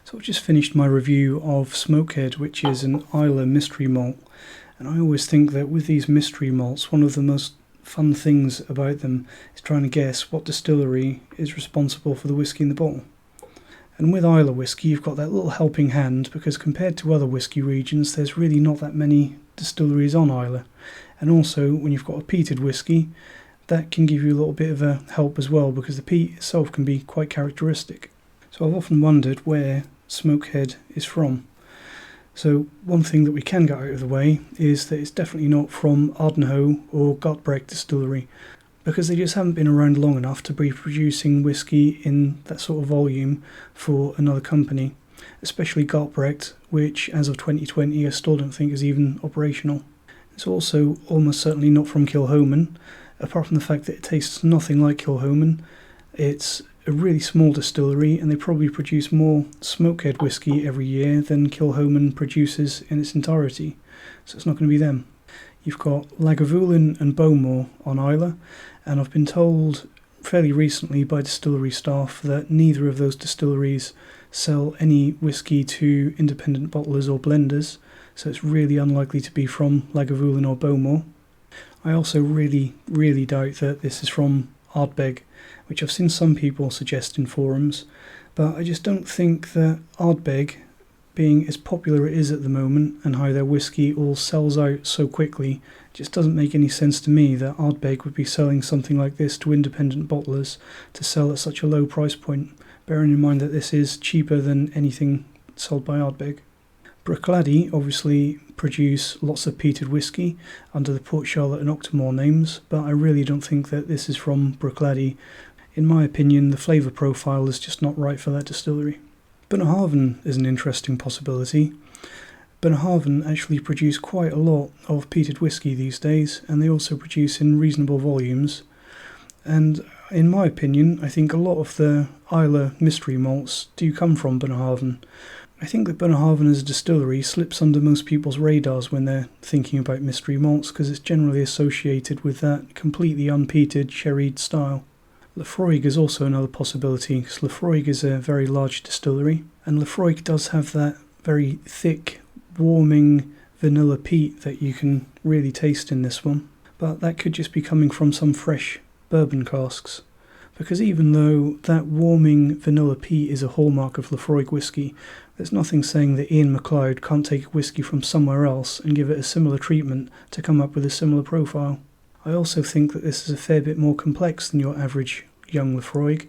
So I've just finished my review of Smokehead, which is an Islay mystery malt, and I always think that with these mystery malts, one of the most fun things about them is trying to guess what distillery is responsible for the whiskey in the bottle. And with Islay whiskey, you've got that little helping hand, because compared to other whiskey regions, there's really not that many distilleries on Islay. And also, when you've got a peated whiskey, that can give you a little bit of a help as well, because the peat itself can be quite characteristic. So I've often wondered where Smokehead is from. So one thing that we can get out of the way is that it's definitely not from Ardnahoe or Gartbrecht distillery, because they just haven't been around long enough to be producing whiskey in that sort of volume for another company, especially Gartbrecht, which as of 2020 I still don't think is even operational. It's also almost certainly not from Kilchoman, apart from the fact that it tastes nothing like Kilchoman. It's a really small distillery, and they probably produce more Smokehead whiskey every year than Kilchoman produces in its entirety, so it's not going to be them. You've got Lagavulin and Bowmore on Islay, and I've been told fairly recently by distillery staff that neither of those distilleries sell any whiskey to independent bottlers or blenders, so it's really unlikely to be from Lagavulin or Bowmore. I also really doubt that this is from Ardbeg, which I've seen some people suggest in forums, but I just don't think that Ardbeg, being as popular it is at the moment and how their whiskey all sells out so quickly, just doesn't make any sense to me that Ardbeg would be selling something like this to independent bottlers to sell at such a low price point, bearing in mind that this is cheaper than anything sold by Ardbeg. Bruichladdich obviously produce lots of peated whiskey under the Port Charlotte and Octomore names, but I really don't think that this is from Bruichladdich. In my opinion, the flavour profile is just not right for that distillery. Bunnahabhain is an interesting possibility. Bunnahabhain actually produce quite a lot of peated whiskey these days, and they also produce in reasonable volumes. And in my opinion, I think a lot of the Islay mystery malts do come from Bunnahabhain. I think that Bunnahabhain as a distillery slips under most people's radars when they're thinking about mystery malts, because it's generally associated with that completely unpeated sherried style. Laphroaig is also another possibility, because Laphroaig is a very large distillery, and Laphroaig does have that very thick, warming vanilla peat that you can really taste in this one, but that could just be coming from some fresh bourbon casks. Because even though that warming vanilla peat is a hallmark of Laphroaig whiskey, there's nothing saying that Ian MacLeod can't take a whiskey from somewhere else and give it a similar treatment to come up with a similar profile. I also think that this is a fair bit more complex than your average young Laphroaig,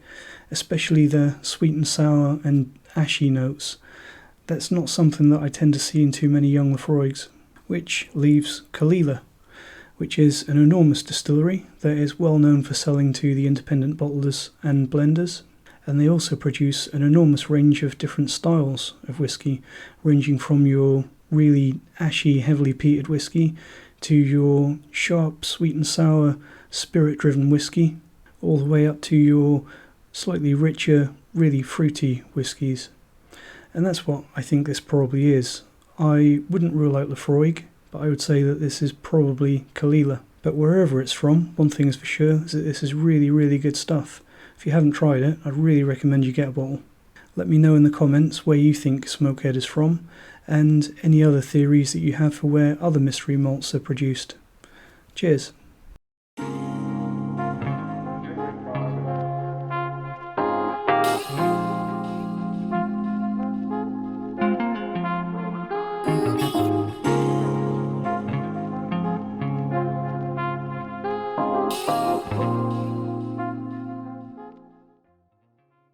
especially the sweet and sour and ashy notes. That's not something that I tend to see in too many young Laphroaigs, which leaves Kalila, which is an enormous distillery that is well known for selling to the independent bottlers and blenders, and they also produce an enormous range of different styles of whiskey, ranging from your really ashy, heavily peated whiskey to your sharp, sweet and sour, spirit-driven whiskey, all the way up to your slightly richer, really fruity whiskies. And that's what I think this probably is. I wouldn't rule out Laphroaig, but I would say that this is probably Kalila. But wherever it's from, one thing is for sure, is that this is really good stuff. If you haven't tried it, I'd really recommend you get a bottle. Let me know in the comments where you think Smokehead is from, and any other theories that you have for where other mystery malts are produced. Cheers.